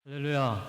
할렐루야.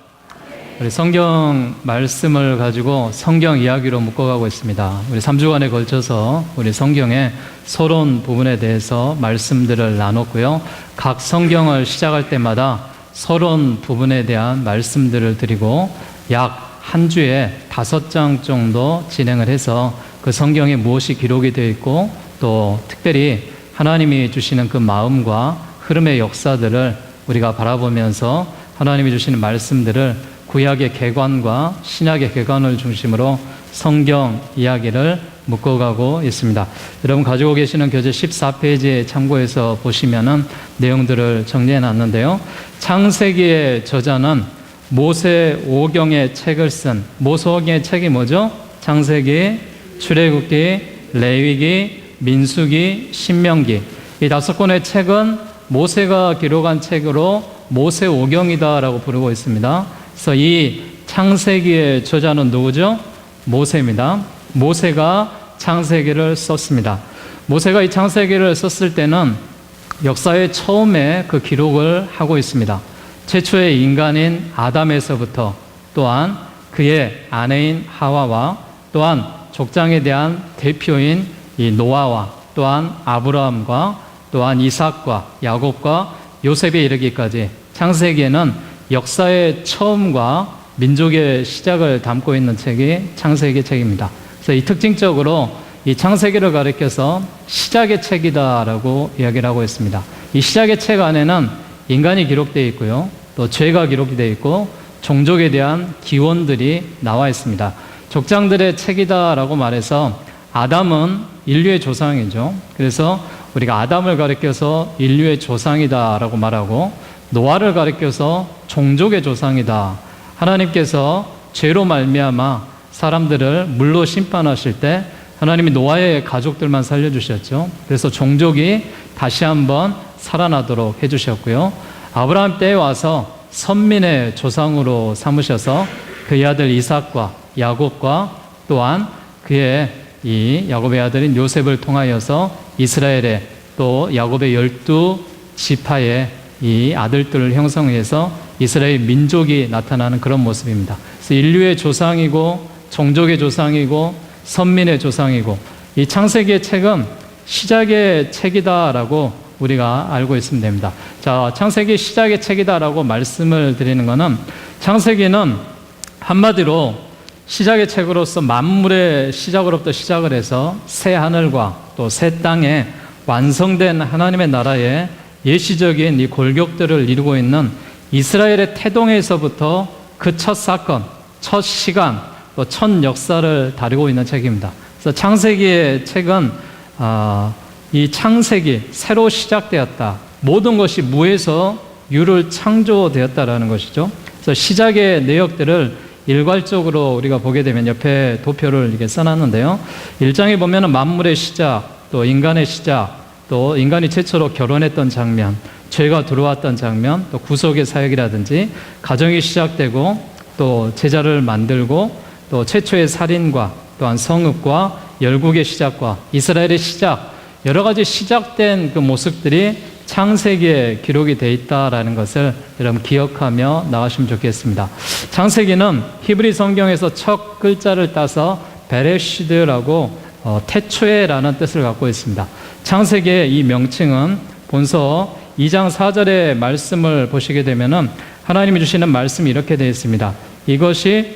우리 성경 말씀을 가지고 성경 이야기로 묶어가고 있습니다. 우리 3주간에 걸쳐서 우리 성경의 서론 부분에 대해서 말씀들을 나눴고요. 각 성경을 시작할 때마다 서론 부분에 대한 말씀들을 드리고 약 한 주에 5장 정도 진행을 해서 그 성경에 무엇이 기록이 되어 있고 또 특별히 하나님이 주시는 그 마음과 흐름의 역사들을 우리가 바라보면서 하나님이 주시는 말씀들을 구약의 개관과 신약의 개관을 중심으로 성경 이야기를 묶어가고 있습니다. 여러분 가지고 계시는 교재 14페이지에 참고해서 보시면은 내용들을 정리해 놨는데요. 창세기의 저자는 모세오경의 책을 쓴 모세오경의 책이 뭐죠? 창세기, 출애굽기, 레위기, 민수기, 신명기. 이 5권의 책은 모세가 기록한 책으로 모세오경이다라고 부르고 있습니다. 그래서 이 창세기의 저자는 누구죠? 모세입니다. 모세가 창세기를 썼습니다. 모세가 이 창세기를 썼을 때는 역사의 처음에 그 기록을 하고 있습니다. 최초의 인간인 아담에서부터 또한 그의 아내인 하와와 또한 족장에 대한 대표인 이 노아와 또한 아브라함과 또한 이삭과 야곱과 요셉에 이르기까지 창세기에는 역사의 처음과 민족의 시작을 담고 있는 책이 창세기 책입니다. 그래서 이 특징적으로 이 창세기를 가리켜서 시작의 책이다라고 이야기를 하고 있습니다. 이 시작의 책 안에는 인간이 기록되어 있고요. 또 죄가 기록이 되어 있고 종족에 대한 기원들이 나와 있습니다. 족장들의 책이다라고 말해서 아담은 인류의 조상이죠. 그래서 우리가 아담을 가리켜서 인류의 조상이다라고 말하고 노아를 가리켜서 종족의 조상이다. 하나님께서 죄로 말미암아 사람들을 물로 심판하실 때 하나님이 노아의 가족들만 살려주셨죠. 그래서 종족이 다시 한번 살아나도록 해주셨고요. 아브라함 때에 와서 선민의 조상으로 삼으셔서 그의 아들 이삭과 야곱과 또한 그의 이 야곱의 아들인 요셉을 통하여서 이스라엘의 또 야곱의 12지파의 이 아들들을 형성해서 이스라엘 민족이 나타나는 그런 모습입니다. 그래서 인류의 조상이고 종족의 조상이고 선민의 조상이고 이 창세기의 책은 시작의 책이다라고 우리가 알고 있으면 됩니다. 자, 창세기 시작의 책이다라고 말씀을 드리는 것은 창세기는 한마디로 시작의 책으로서 만물의 시작으로부터 시작을 해서 새 하늘과 또 새 땅에 완성된 하나님의 나라의 예시적인 이 골격들을 이루고 있는 이스라엘의 태동에서부터 그 첫 사건, 첫 시간, 또 첫 역사를 다루고 있는 책입니다. 그래서 창세기의 책은 이 창세기, 새로 시작되었다. 모든 것이 무에서 유를 창조되었다라는 것이죠. 그래서 시작의 내역들을 일괄적으로 우리가 보게 되면 옆에 도표를 이렇게 써놨는데요. 1장에 보면은 만물의 시작, 또 인간의 시작, 또 인간이 최초로 결혼했던 장면, 죄가 들어왔던 장면, 또 구속의 사역이라든지 가정이 시작되고 또 제자를 만들고 또 최초의 살인과 또한 성읍과 열국의 시작과 이스라엘의 시작, 여러 가지 시작된 그 모습들이 창세기에 기록이 되어 있다라는 것을 여러분 기억하며 나가시면 좋겠습니다. 창세기는 히브리 성경에서 첫 글자를 따서 베레시드라고 태초에라는 뜻을 갖고 있습니다. 창세기의 이 명칭은 본서 2장 4절의 말씀을 보시게 되면은 하나님이 주시는 말씀이 이렇게 되어 있습니다. 이것이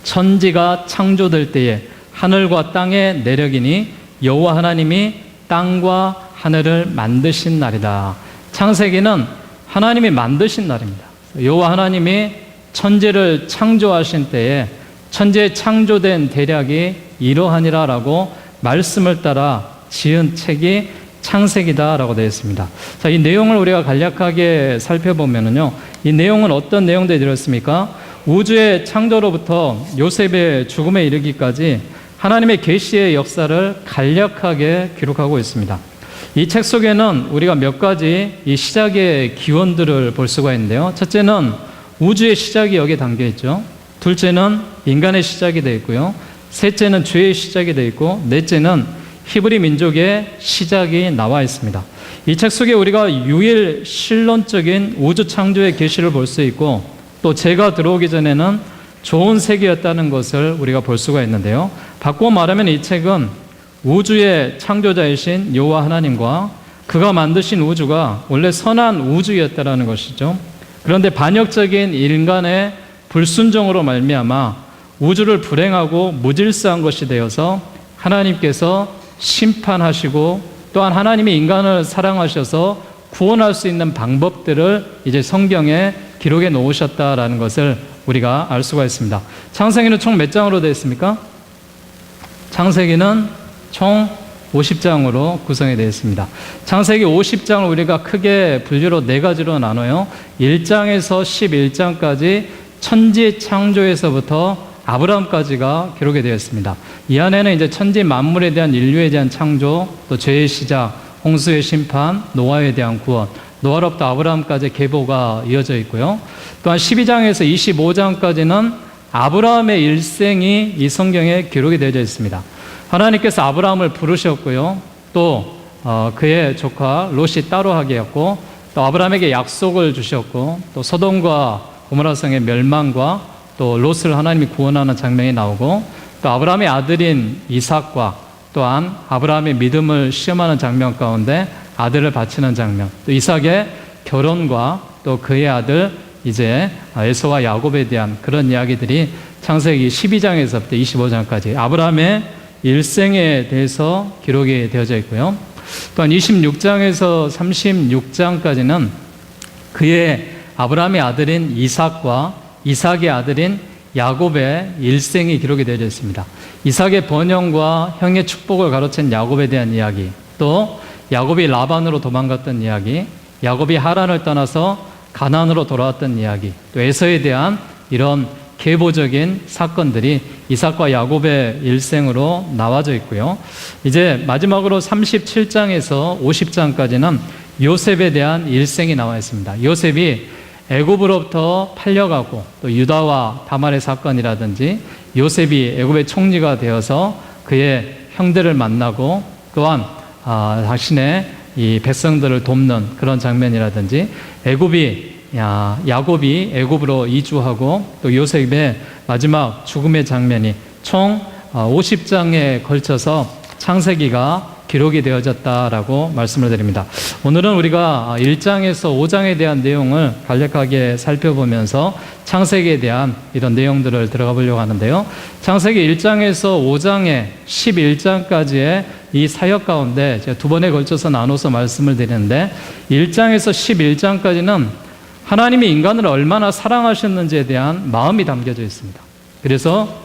천지가 창조될 때에 하늘과 땅의 내력이니 여호와 하나님이 땅과 하늘을 만드신 날이다. 창세기는 하나님이 만드신 날입니다. 여호와 하나님이 천지를 창조하신 때에 천지에 창조된 대략이 이러하니라라고 말씀을 따라 지은 책이 창세기다라고 되어 있습니다. 자, 이 내용을 우리가 간략하게 살펴보면요, 이 내용은 어떤 내용들이 들었습니까? 우주의 창조로부터 요셉의 죽음에 이르기까지 하나님의 계시의 역사를 간략하게 기록하고 있습니다. 이 책 속에는 우리가 몇 가지 이 시작의 기원들을 볼 수가 있는데요. 첫째는 우주의 시작이 여기에 담겨 있죠. 둘째는 인간의 시작이 되어 있고요. 셋째는 죄의 시작이 되어 있고, 넷째는 히브리 민족의 시작이 나와 있습니다. 이 책 속에 우리가 유일 신론적인 우주 창조의 계시를 볼 수 있고, 또 죄가 들어오기 전에는 좋은 세계였다는 것을 우리가 볼 수가 있는데요. 바꾸어 말하면 이 책은 우주의 창조자이신 여호와 하나님과 그가 만드신 우주가 원래 선한 우주였다라는 것이죠. 그런데 반역적인 인간의 불순종으로 말미암아 우주를 불행하고 무질서한 것이 되어서 하나님께서 심판하시고 또한 하나님이 인간을 사랑하셔서 구원할 수 있는 방법들을 이제 성경에 기록해 놓으셨다라는 것을 우리가 알 수가 있습니다. 창세기는 총 몇 장으로 되어 있습니까? 창세기는 총 50장으로 구성이 되어 있습니다. 창세기 50장을 우리가 크게 분류로 4가지로 나눠요. 1장에서 11장까지 천지 창조에서부터 아브라함까지가 기록이 되어 있습니다. 이 안에는 이제 천지 만물에 대한 인류에 대한 창조, 또 죄의 시작, 홍수의 심판, 노아에 대한 구원, 노아로부터 아브라함까지 계보가 이어져 있고요. 또한 12장에서 25장까지는 아브라함의 일생이 이 성경에 기록이 되어져 있습니다. 하나님께서 아브라함을 부르셨고요. 또 그의 조카 롯이 따로 하게 했고, 또 아브라함에게 약속을 주셨고, 또 소돔과 고모라 성의 멸망과 또 롯을 하나님이 구원하는 장면이 나오고, 또 아브라함의 아들인 이삭과 또한 아브라함의 믿음을 시험하는 장면 가운데 아들을 바치는 장면, 또 이삭의 결혼과 또 그의 아들 이제 에서와 야곱에 대한 그런 이야기들이 창세기 12장에서부터 25장까지 아브라함의 일생에 대해서 기록이 되어져 있고요. 또한 26장에서 36장까지는 그의 아브라함의 아들인 이삭과 이삭의 아들인 야곱의 일생이 기록이 되어져 있습니다. 이삭의 번영과 형의 축복을 가로챈 야곱에 대한 이야기, 또 야곱이 라반으로 도망갔던 이야기, 야곱이 하란을 떠나서 가나안으로 돌아왔던 이야기, 또 에서에 대한 이런 계보적인 사건들이 이삭과 야곱의 일생으로 나와져 있고요. 이제 마지막으로 37장에서 50장까지는 요셉에 대한 일생이 나와 있습니다. 요셉이 애굽으로부터 팔려가고 또 유다와 다말의 사건이라든지 요셉이 애굽의 총리가 되어서 그의 형들을 만나고 또한 자신의 이 백성들을 돕는 그런 장면이라든지 야곱이 애굽으로 이주하고 또 요셉의 마지막 죽음의 장면이 총 50장에 걸쳐서 창세기가 기록이 되어졌다라고 말씀을 드립니다. 오늘은 우리가 1장에서 5장에 대한 내용을 간략하게 살펴보면서 창세기에 대한 이런 내용들을 들어가 보려고 하는데요. 창세기 1장에서 5장에 11장까지의 이 사역 가운데 제가 2번에 걸쳐서 나눠서 말씀을 드리는데 1장에서 11장까지는 하나님이 인간을 얼마나 사랑하셨는지에 대한 마음이 담겨져 있습니다. 그래서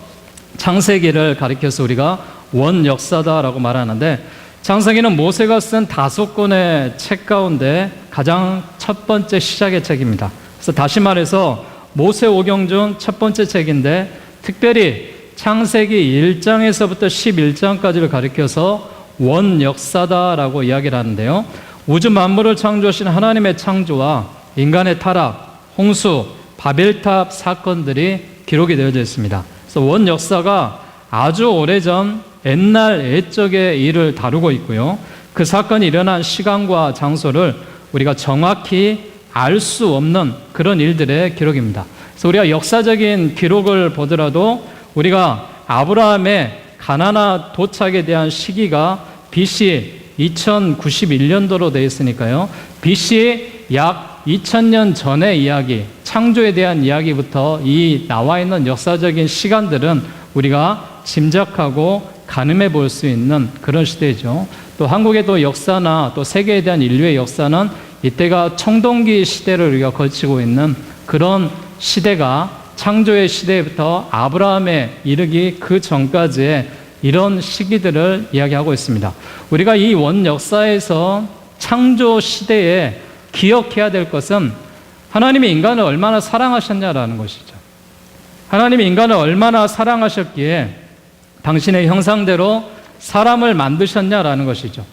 창세기를 가리켜서 우리가 원역사다라고 말하는데 창세기는 모세가 쓴 5권의 책 가운데 가장 첫 번째 시작의 책입니다. 그래서 다시 말해서 모세오경 중 첫 번째 책인데 특별히 창세기 1장에서부터 11장까지를 가리켜서 원역사다라고 이야기를 하는데요. 우주 만물을 창조하신 하나님의 창조와 인간의 타락, 홍수, 바벨탑 사건들이 기록이 되어져 있습니다. 그래서 원역사가 아주 오래전 옛날 옛적의 일을 다루고 있고요. 그 사건이 일어난 시간과 장소를 우리가 정확히 알 수 없는 그런 일들의 기록입니다. 그래서 우리가 역사적인 기록을 보더라도 우리가 아브라함의 가나안 도착에 대한 시기가 BC 2091년도로 되어 있으니까요. BC 약 2000년 전의 이야기, 창조에 대한 이야기부터 이 나와 있는 역사적인 시간들은 우리가 짐작하고 가늠해 볼 수 있는 그런 시대죠. 또 한국의 또 역사나 또 세계에 대한 인류의 역사는 이때가 청동기 시대를 우리가 거치고 있는 그런 시대가 창조의 시대부터 아브라함에 이르기 그 전까지의 이런 시기들을 이야기하고 있습니다. 우리가 이 원 역사에서 창조 시대에 기억해야 될 것은 하나님이 인간을 얼마나 사랑하셨냐라는 것이죠. 하나님이 인간을 얼마나 사랑하셨기에 당신의 형상대로 사람을 만드셨냐라는 것이죠.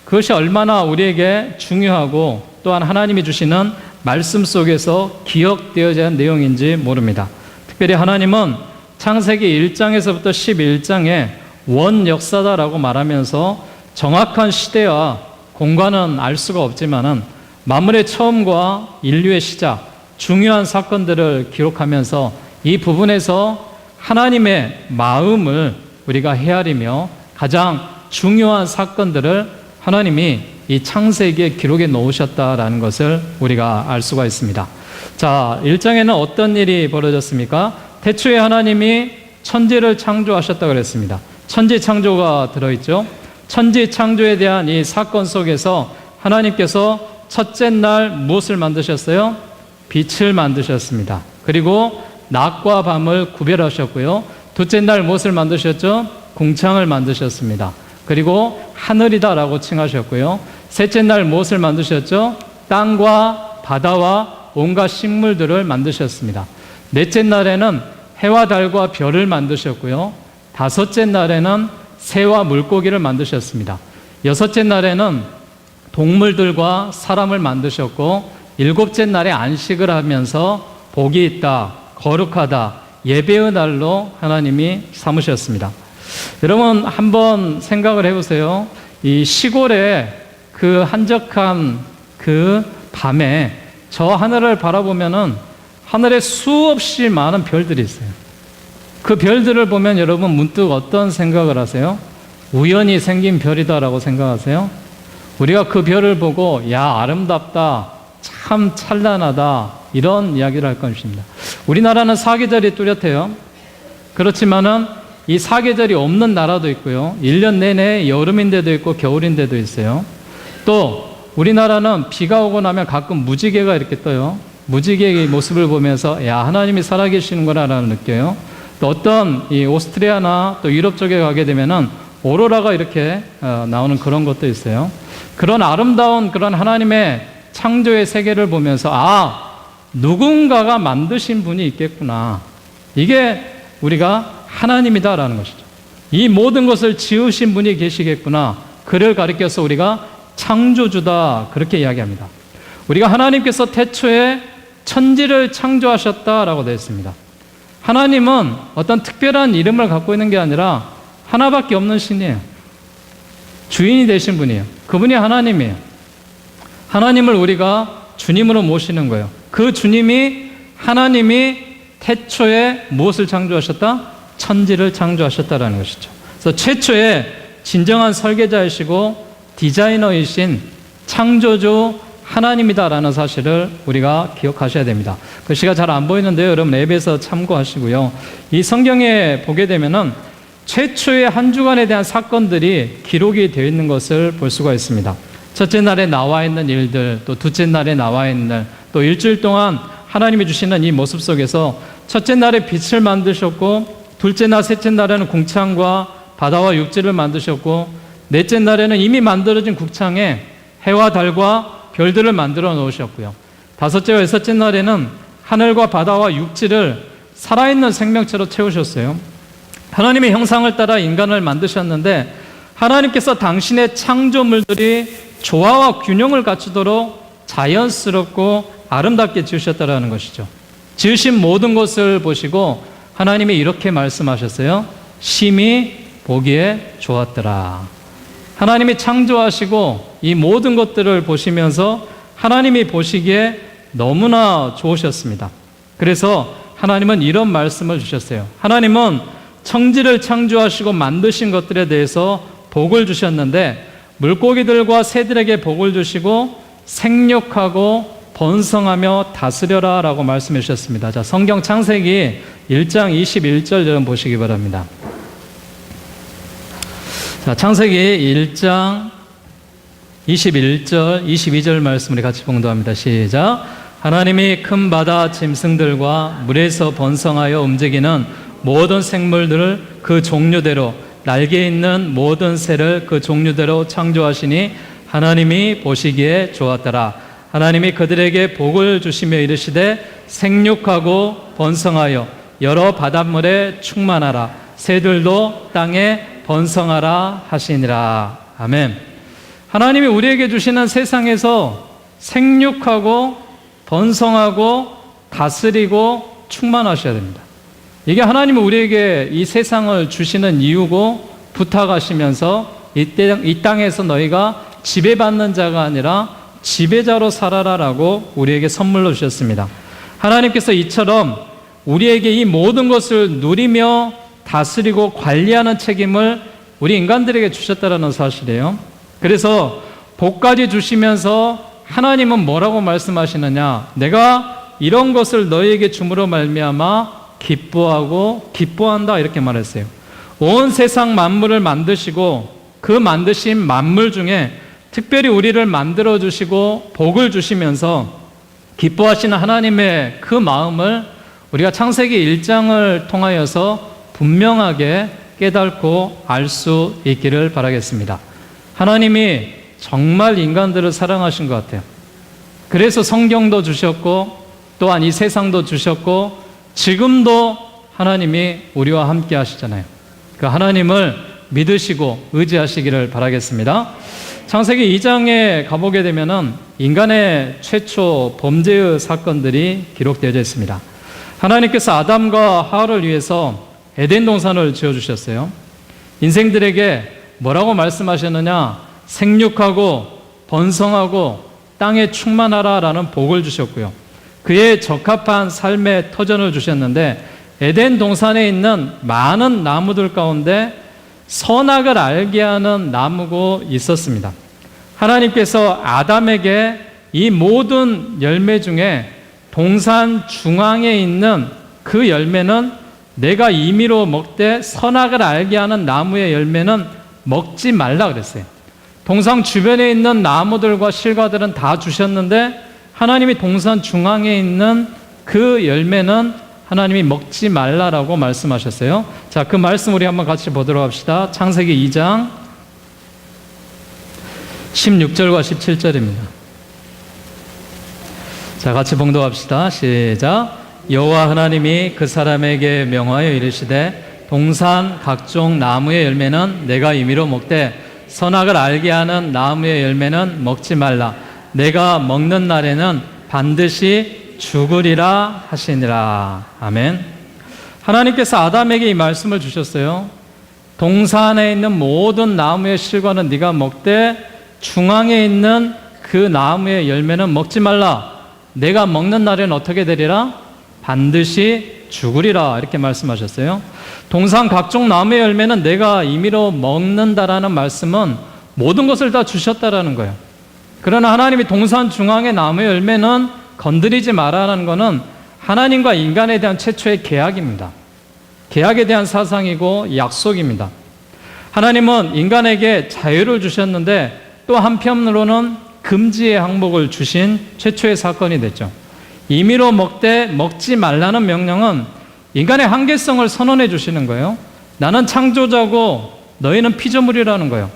그것이 얼마나 우리에게 중요하고 또한 하나님이 주시는 말씀 속에서 기억되어야 하는 내용인지 모릅니다. 특별히 하나님은 창세기 1장에서부터 11장에 원 역사다라고 말하면서 정확한 시대와 공간은 알 수가 없지만은 만물의 처음과 인류의 시작, 중요한 사건들을 기록하면서 이 부분에서 하나님의 마음을 우리가 헤아리며 가장 중요한 사건들을 하나님이 이 창세기에 기록해 놓으셨다라는 것을 우리가 알 수가 있습니다. 자, 1장에는 어떤 일이 벌어졌습니까? 태초에 하나님이 천지를 창조하셨다고 그랬습니다. 천지 창조가 들어있죠. 천지 창조에 대한 이 사건 속에서 하나님께서 첫째 날 무엇을 만드셨어요? 빛을 만드셨습니다. 그리고 낮과 밤을 구별하셨고요. 둘째 날 무엇을 만드셨죠? 궁창을 만드셨습니다. 그리고 하늘이다라고 칭하셨고요. 셋째 날 무엇을 만드셨죠? 땅과 바다와 온갖 식물들을 만드셨습니다. 넷째 날에는 해와 달과 별을 만드셨고요. 다섯째 날에는 새와 물고기를 만드셨습니다. 여섯째 날에는 동물들과 사람을 만드셨고, 일곱째 날에 안식을 하면서 복이 있다, 거룩하다, 예배의 날로 하나님이 삼으셨습니다. 여러분 한번 생각을 해보세요. 이 시골의 그 한적한 그 밤에 저 하늘을 바라보면은 하늘에 수없이 많은 별들이 있어요. 그 별들을 보면 여러분 문득 어떤 생각을 하세요? 우연히 생긴 별이다라고 생각하세요? 우리가 그 별을 보고 야 아름답다, 참 찬란하다, 이런 이야기를 할 것입니다. 우리나라는 사계절이 뚜렷해요. 그렇지만은 이 사계절이 없는 나라도 있고요. 1년 내내 여름인데도 있고 겨울인데도 있어요. 또 우리나라는 비가 오고 나면 가끔 무지개가 이렇게 떠요. 무지개의 모습을 보면서 야 하나님이 살아계시는구나라는 느껴요. 또 어떤 이 오스트리아나 또 유럽 쪽에 가게 되면은 오로라가 이렇게 나오는 그런 것도 있어요. 그런 아름다운 그런 하나님의 창조의 세계를 보면서 아 누군가가 만드신 분이 있겠구나, 이게 우리가 하나님이다라는 것이죠. 이 모든 것을 지으신 분이 계시겠구나, 그를 가리켜서 우리가 창조주다, 그렇게 이야기합니다. 우리가 하나님께서 태초에 천지를 창조하셨다라고 되어 있습니다. 하나님은 어떤 특별한 이름을 갖고 있는 게 아니라 하나밖에 없는 신이에요. 주인이 되신 분이에요. 그분이 하나님이에요. 하나님을 우리가 주님으로 모시는 거예요. 그 주님이, 하나님이 태초에 무엇을 창조하셨다? 천지를 창조하셨다라는 것이죠. 그래서 최초에 진정한 설계자이시고 디자이너이신 창조주 하나님이다라는 사실을 우리가 기억하셔야 됩니다. 글씨가 잘 안 보이는데요. 여러분 앱에서 참고하시고요. 이 성경에 보게 되면은 최초의 한 주간에 대한 사건들이 기록이 되어 있는 것을 볼 수가 있습니다. 첫째 날에 나와 있는 일들, 또 둘째 날에 나와 있는, 또 일주일 동안 하나님이 주시는 이 모습 속에서 첫째 날에 빛을 만드셨고, 둘째 날, 셋째 날에는 궁창과 바다와 육지를 만드셨고, 넷째 날에는 이미 만들어진 궁창에 해와 달과 별들을 만들어 놓으셨고요. 다섯째와 여섯째 날에는 하늘과 바다와 육지를 살아있는 생명체로 채우셨어요. 하나님의 형상을 따라 인간을 만드셨는데 하나님께서 당신의 창조물들이 조화와 균형을 갖추도록 자연스럽고 아름답게 지으셨다는 것이죠. 지으신 모든 것을 보시고 하나님이 이렇게 말씀하셨어요. 심히 보기에 좋았더라. 하나님이 창조하시고 이 모든 것들을 보시면서 하나님이 보시기에 너무나 좋으셨습니다. 그래서 하나님은 이런 말씀을 주셨어요. 하나님은 천지를 창조하시고 만드신 것들에 대해서 복을 주셨는데 물고기들과 새들에게 복을 주시고 생육하고 번성하며 다스려라 라고 말씀해 주셨습니다. 자, 성경 창세기 1장 21절 여러분 보시기 바랍니다. 자, 창세기 1장 21절, 22절 말씀을 같이 봉독합니다. 시작. 하나님이 큰 바다 짐승들과 물에서 번성하여 움직이는 모든 생물들을 그 종류대로, 날개 있는 모든 새를 그 종류대로 창조하시니 하나님이 보시기에 좋았더라. 하나님이 그들에게 복을 주시며 이르시되 생육하고 번성하여 여러 바닷물에 충만하라. 새들도 땅에 번성하라 하시니라. 아멘. 하나님이 우리에게 주시는 세상에서 생육하고 번성하고 다스리고 충만하셔야 됩니다. 이게 하나님이 우리에게 이 세상을 주시는 이유고, 부탁하시면서 이 땅에서 너희가 지배받는 자가 아니라 지배자로 살아라라고 우리에게 선물로 주셨습니다. 하나님께서 이처럼 우리에게 이 모든 것을 누리며 다스리고 관리하는 책임을 우리 인간들에게 주셨다는 사실이에요. 그래서 복까지 주시면서 하나님은 뭐라고 말씀하시느냐? 내가 이런 것을 너희에게 줌으로 말미암아 기뻐하고 기뻐한다 이렇게 말했어요. 온 세상 만물을 만드시고 그 만드신 만물 중에 특별히 우리를 만들어 주시고 복을 주시면서 기뻐하시는 하나님의 그 마음을 우리가 창세기 1장을 통하여서 분명하게 깨닫고 알 수 있기를 바라겠습니다. 하나님이 정말 인간들을 사랑하신 것 같아요. 그래서 성경도 주셨고 또한 이 세상도 주셨고 지금도 하나님이 우리와 함께 하시잖아요. 그 하나님을 믿으시고 의지하시기를 바라겠습니다. 창세기 2장에 가보게 되면은 인간의 최초 범죄의 사건들이 기록되어 있습니다. 하나님께서 아담과 하와를 위해서 에덴 동산을 지어주셨어요. 인생들에게 뭐라고 말씀하셨느냐? 생육하고 번성하고 땅에 충만하라 라는 복을 주셨고요. 그에 적합한 삶의 터전을 주셨는데 에덴 동산에 있는 많은 나무들 가운데 선악을 알게 하는 나무가 있었습니다. 하나님께서 아담에게 이 모든 열매 중에 동산 중앙에 있는 그 열매는 내가 임의로 먹되 선악을 알게 하는 나무의 열매는 먹지 말라 그랬어요. 동산 주변에 있는 나무들과 실과들은 다 주셨는데 하나님이 동산 중앙에 있는 그 열매는 하나님이 먹지 말라라고 말씀하셨어요. 자, 그 말씀 우리 한번 같이 보도록 합시다. 창세기 2장 16절과 17절입니다. 자, 같이 봉독합시다. 시작. 여호와 하나님이 그 사람에게 명하여 이르시되 동산 각종 나무의 열매는 내가 임의로 먹되 선악을 알게 하는 나무의 열매는 먹지 말라. 내가 먹는 날에는 반드시 죽으리라 하시니라. 아멘. 하나님께서 아담에게 이 말씀을 주셨어요. 동산에 있는 모든 나무의 실과는 네가 먹되 중앙에 있는 그 나무의 열매는 먹지 말라. 내가 먹는 날에는 어떻게 되리라? 반드시 죽으리라. 이렇게 말씀하셨어요. 동산 각종 나무의 열매는 내가 임의로 먹는다라는 말씀은 모든 것을 다 주셨다라는 거예요. 그러나 하나님이 동산 중앙의 나무의 열매는 건드리지 말라는 것은 하나님과 인간에 대한 최초의 계약입니다. 계약에 대한 사상이고 약속입니다. 하나님은 인간에게 자유를 주셨는데 또 한편으로는 금지의 항목을 주신 최초의 사건이 됐죠. 임의로 먹되 먹지 말라는 명령은 인간의 한계성을 선언해 주시는 거예요. 나는 창조자고 너희는 피조물이라는 거예요.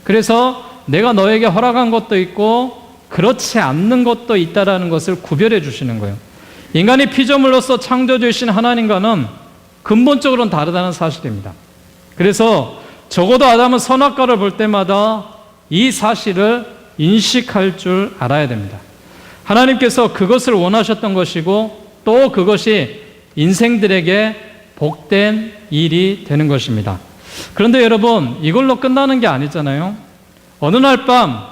그래서 내가 너에게 허락한 것도 있고 그렇지 않는 것도 있다라는 것을 구별해 주시는 거예요. 인간이 피조물로서 창조주이신 하나님과는 근본적으로는 다르다는 사실입니다. 그래서 적어도 아담은 선악과를 볼 때마다 이 사실을 인식할 줄 알아야 됩니다. 하나님께서 그것을 원하셨던 것이고 또 그것이 인생들에게 복된 일이 되는 것입니다. 그런데 여러분, 이걸로 끝나는 게 아니잖아요. 어느 날 밤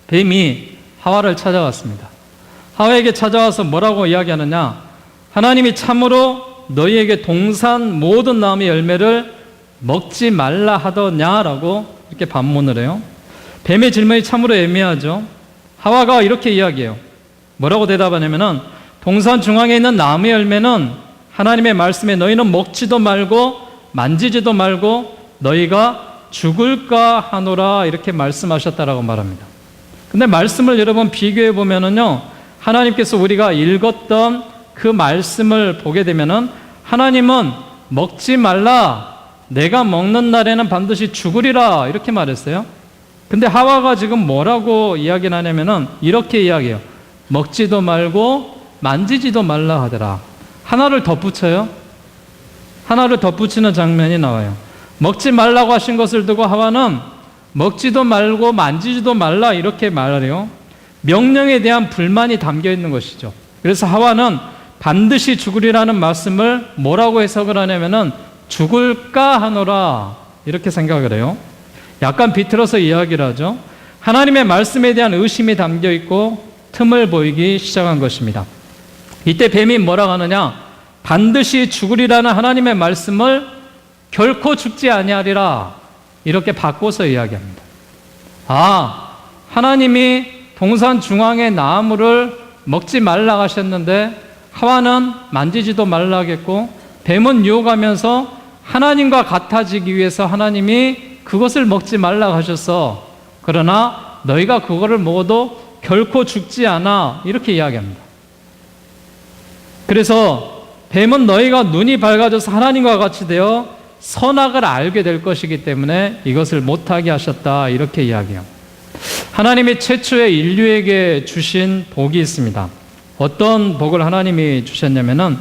뱀이 하와를 찾아왔습니다. 하와에게 찾아와서 뭐라고 이야기하느냐? 하나님이 참으로 너희에게 동산 모든 나무의 열매를 먹지 말라 하더냐라고 이렇게 반문을 해요. 뱀의 질문이 참으로 애매하죠. 하와가 이렇게 이야기해요. 뭐라고 대답하냐면은 동산 중앙에 있는 나무의 열매는 하나님의 말씀에 너희는 먹지도 말고 만지지도 말고 너희가 죽을까 하노라 이렇게 말씀하셨다라고 말합니다. 근데 말씀을 여러분 비교해 보면은요, 하나님께서 우리가 읽었던 그 말씀을 보게 되면은 하나님은 먹지 말라, 내가 먹는 날에는 반드시 죽으리라 이렇게 말했어요. 근데 하와가 지금 뭐라고 이야기를 하냐면은 이렇게 이야기해요. 먹지도 말고 만지지도 말라 하더라. 하나를 덧붙여요. 하나를 덧붙이는 장면이 나와요. 먹지 말라고 하신 것을 두고 하와는 먹지도 말고 만지지도 말라 이렇게 말해요. 명령에 대한 불만이 담겨 있는 것이죠. 그래서 하와는 반드시 죽으리라는 말씀을 뭐라고 해석을 하냐면은 죽을까 하노라 이렇게 생각을 해요. 약간 비틀어서 이야기를 하죠. 하나님의 말씀에 대한 의심이 담겨 있고 틈을 보이기 시작한 것입니다. 이때 뱀이 뭐라고 하느냐? 반드시 죽으리라는 하나님의 말씀을 결코 죽지 아니하리라, 이렇게 바꿔서 이야기합니다. 하나님이 동산 중앙의 나무를 먹지 말라 하셨는데 하와는 만지지도 말라 하겠고, 뱀은 유혹하면서 하나님과 같아지기 위해서 하나님이 그것을 먹지 말라 하셨어. 그러나 너희가 그거를 먹어도 결코 죽지 않아, 이렇게 이야기합니다. 그래서 뱀은 너희가 눈이 밝아져서 하나님과 같이 되어 선악을 알게 될 것이기 때문에 이것을 못하게 하셨다, 이렇게 이야기해요. 하나님이 최초의 인류에게 주신 복이 있습니다. 어떤 복을 하나님이 주셨냐면은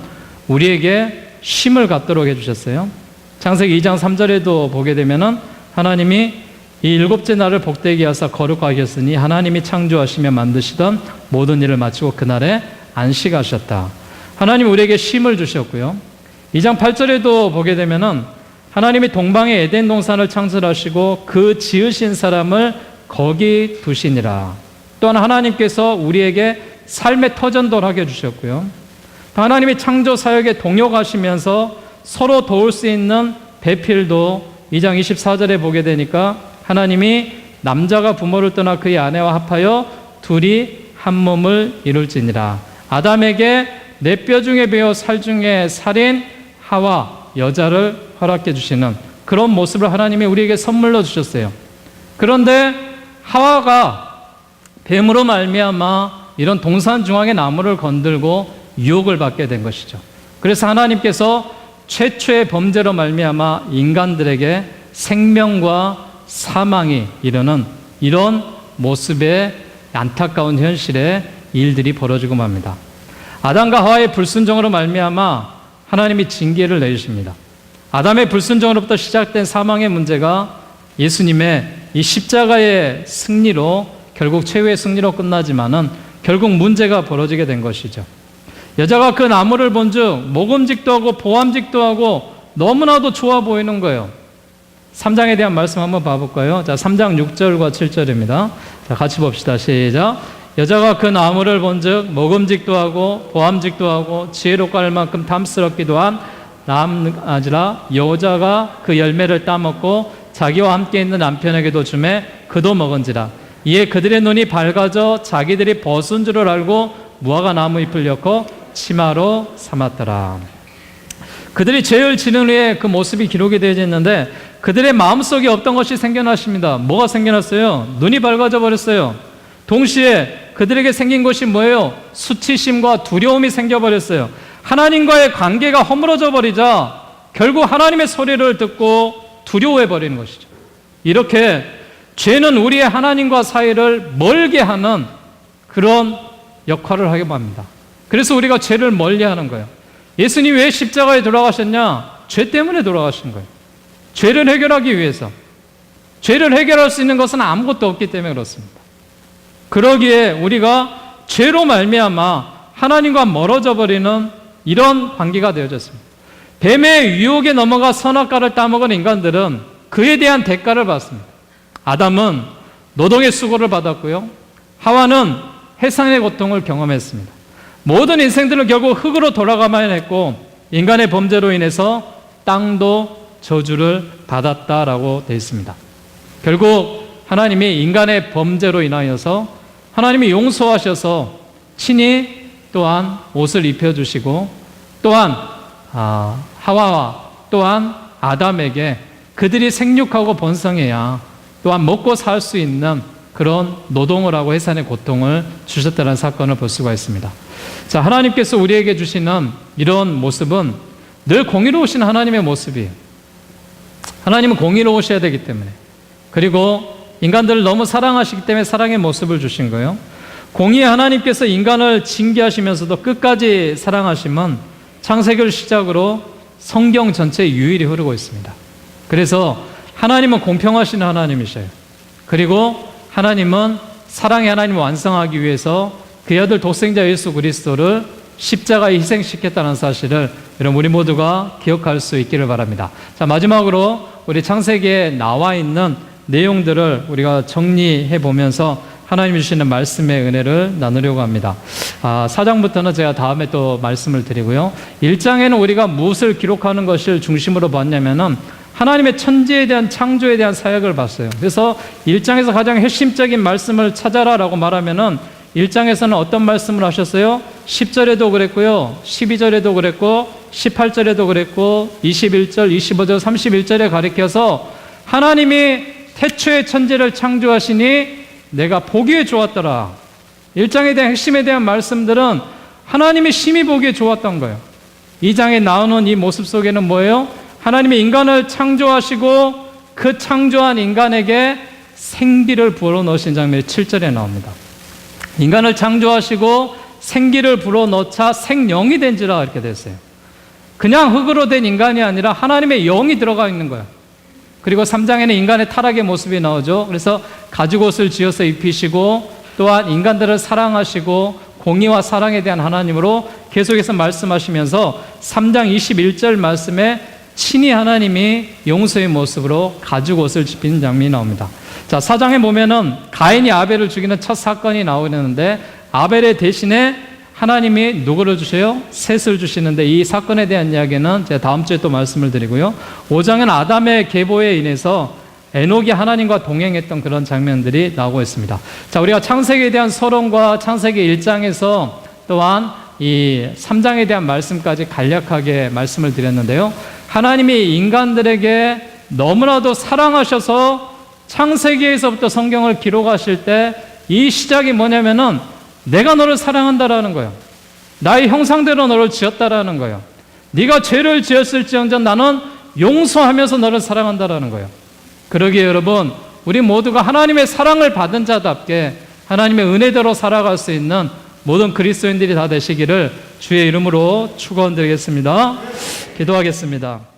우리에게 쉼을 갖도록 해주셨어요. 창세기 2장 3절에도 보게 되면은 하나님이 이 일곱째 날을 복되게 하사 거룩하게 하셨으니 하나님이 창조하시며 만드시던 모든 일을 마치고 그날에 안식하셨다. 하나님 우리에게 쉼을 주셨고요. 2장 8절에도 보게 되면은 하나님이 동방의 에덴 동산을 창설하시고 그 지으신 사람을 거기 두시니라. 또한 하나님께서 우리에게 삶의 터전도를 하게 해주셨고요. 하나님이 창조 사역에 동역하시면서 서로 도울 수 있는 배필도 2장 24절에 보게 되니까 하나님이 남자가 부모를 떠나 그의 아내와 합하여 둘이 한 몸을 이룰지니라. 아담에게 내 뼈 중에 베어 살 중에 살인 하와 여자를 허락해 주시는 그런 모습을 하나님이 우리에게 선물로 주셨어요. 그런데 하와가 뱀으로 말미암아 이런 동산 중앙의 나무를 건들고 유혹을 받게 된 것이죠. 그래서 하나님께서 최초의 범죄로 말미암아 인간들에게 생명과 사망이 이르는 이런 모습의 안타까운 현실에 일들이 벌어지고 맙니다. 아담과 하와의 불순종으로 말미암아 하나님이 징계를 내리십니다. 아담의 불순종으로부터 시작된 사망의 문제가 예수님의 이 십자가의 승리로 결국 최후의 승리로 끝나지만은 결국 문제가 벌어지게 된 것이죠. 여자가 그 나무를 본즉 모금직도 하고 보암직도 하고 너무나도 좋아 보이는 거예요. 3장에 대한 말씀 한번 봐볼까요? 자, 3장 6절과 7절입니다. 자, 같이 봅시다. 시작. 여자가 그 나무를 본즉 모금직도 하고 보암직도 하고 지혜롭고 할 만큼 탐스럽기도 한 나무라. 여자가 그 열매를 따먹고 자기와 함께 있는 남편에게도 주매 그도 먹은지라. 이에 그들의 눈이 밝아져 자기들이 벗은 줄을 알고 무화과 나무 잎을 엮어 치마로 삼았더라. 그들이 죄를 지는 후에 그 모습이 기록이 되어 있는데 그들의 마음속에 없던 것이 생겨났습니다. 뭐가 생겨났어요? 눈이 밝아져 버렸어요. 동시에 그들에게 생긴 것이 뭐예요? 수치심과 두려움이 생겨버렸어요. 하나님과의 관계가 허물어져 버리자 결국 하나님의 소리를 듣고 두려워해 버리는 것이죠. 이렇게 죄는 우리의 하나님과 사이를 멀게 하는 그런 역할을 하게 합니다. 그래서 우리가 죄를 멀리하는 거예요. 예수님이 왜 십자가에 돌아가셨냐? 죄 때문에 돌아가신 거예요. 죄를 해결하기 위해서. 죄를 해결할 수 있는 것은 아무것도 없기 때문에 그렇습니다. 그러기에 우리가 죄로 말미암아 하나님과 멀어져 버리는 이런 관계가 되어졌습니다. 뱀의 유혹에 넘어가 선악과를 따먹은 인간들은 그에 대한 대가를 받습니다. 아담은 노동의 수고를 받았고요. 하와는 해산의 고통을 경험했습니다. 모든 인생들은 결국 흙으로 돌아가만 했고 인간의 범죄로 인해서 땅도 저주를 받았다라고 되어 있습니다. 결국 하나님이 인간의 범죄로 인하여서 하나님이 용서하셔서 친히 또한 옷을 입혀주시고 또한 하와와 또한 아담에게 그들이 생육하고 번성해야 또한 먹고 살 수 있는 그런 노동을 하고 해산의 고통을 주셨다는 사건을 볼 수가 있습니다. 자, 하나님께서 우리에게 주시는 이런 모습은 늘 공의로우신 하나님의 모습이에요. 하나님은 공의로우셔야 되기 때문에, 그리고 인간들을 너무 사랑하시기 때문에 사랑의 모습을 주신 거예요. 공의의 하나님께서 인간을 징계하시면서도 끝까지 사랑하심은 창세기를 시작으로 성경 전체에 유일히 흐르고 있습니다. 그래서 하나님은 공평하신 하나님이셔요. 그리고 하나님은 사랑의 하나님을 완성하기 위해서 그의 아들 독생자 예수 그리스도를 십자가에 희생시켰다는 사실을 여러분 우리 모두가 기억할 수 있기를 바랍니다. 자, 마지막으로 우리 창세기에 나와 있는 내용들을 우리가 정리해 보면서 하나님이 주시는 말씀의 은혜를 나누려고 합니다. 4장부터는 제가 다음에 또 말씀을 드리고요. 1장에는 우리가 무엇을 기록하는 것을 중심으로 봤냐면은 하나님의 천지에 대한 창조에 대한 사역을 봤어요. 그래서 1장에서 가장 핵심적인 말씀을 찾아라라고 말하면은 1장에서는 어떤 말씀을 하셨어요? 10절에도 그랬고요, 12절에도 그랬고, 18절에도 그랬고, 21절, 25절, 31절에 가리켜서 하나님이 태초에 천지를 창조하시니 내가 보기에 좋았더라. 1장에 대한 핵심에 대한 말씀들은 하나님이 심히 보기에 좋았던 거예요. 2장에 나오는 이 모습 속에는 뭐예요? 하나님이 인간을 창조하시고 그 창조한 인간에게 생기를 불어넣으신 장면이 7절에 나옵니다. 인간을 창조하시고 생기를 불어넣자 생명이 된지라 이렇게 됐어요. 그냥 흙으로 된 인간이 아니라 하나님의 영이 들어가 있는 거예요. 그리고 3장에는 인간의 타락의 모습이 나오죠. 그래서 가죽옷을 지어서 입히시고 또한 인간들을 사랑하시고 공의와 사랑에 대한 하나님으로 계속해서 말씀하시면서 3장 21절 말씀에 친히 하나님이 용서의 모습으로 가죽옷을 입힌 장면이 나옵니다. 자, 4장에 보면은 가인이 아벨을 죽이는 첫 사건이 나오는데 아벨의 대신에 하나님이 누구를 주셔요? 셋을 주시는데 이 사건에 대한 이야기는 제가 다음 주에 또 말씀을 드리고요. 5장은 아담의 계보에 인해서 에녹이 하나님과 동행했던 그런 장면들이 나오고 있습니다. 자, 우리가 창세기에 대한 서론과 창세기 1장에서 또한 이 3장에 대한 말씀까지 간략하게 말씀을 드렸는데요. 하나님이 인간들에게 너무나도 사랑하셔서 창세기에서부터 성경을 기록하실 때 이 시작이 뭐냐면은 내가 너를 사랑한다라는 거예요. 나의 형상대로 너를 지었다라는 거예요. 네가 죄를 지었을지언정 나는 용서하면서 너를 사랑한다라는 거예요. 그러기에 여러분, 우리 모두가 하나님의 사랑을 받은 자답게 하나님의 은혜대로 살아갈 수 있는 모든 그리스도인들이 다 되시기를 주의 이름으로 축원드리겠습니다. 기도하겠습니다.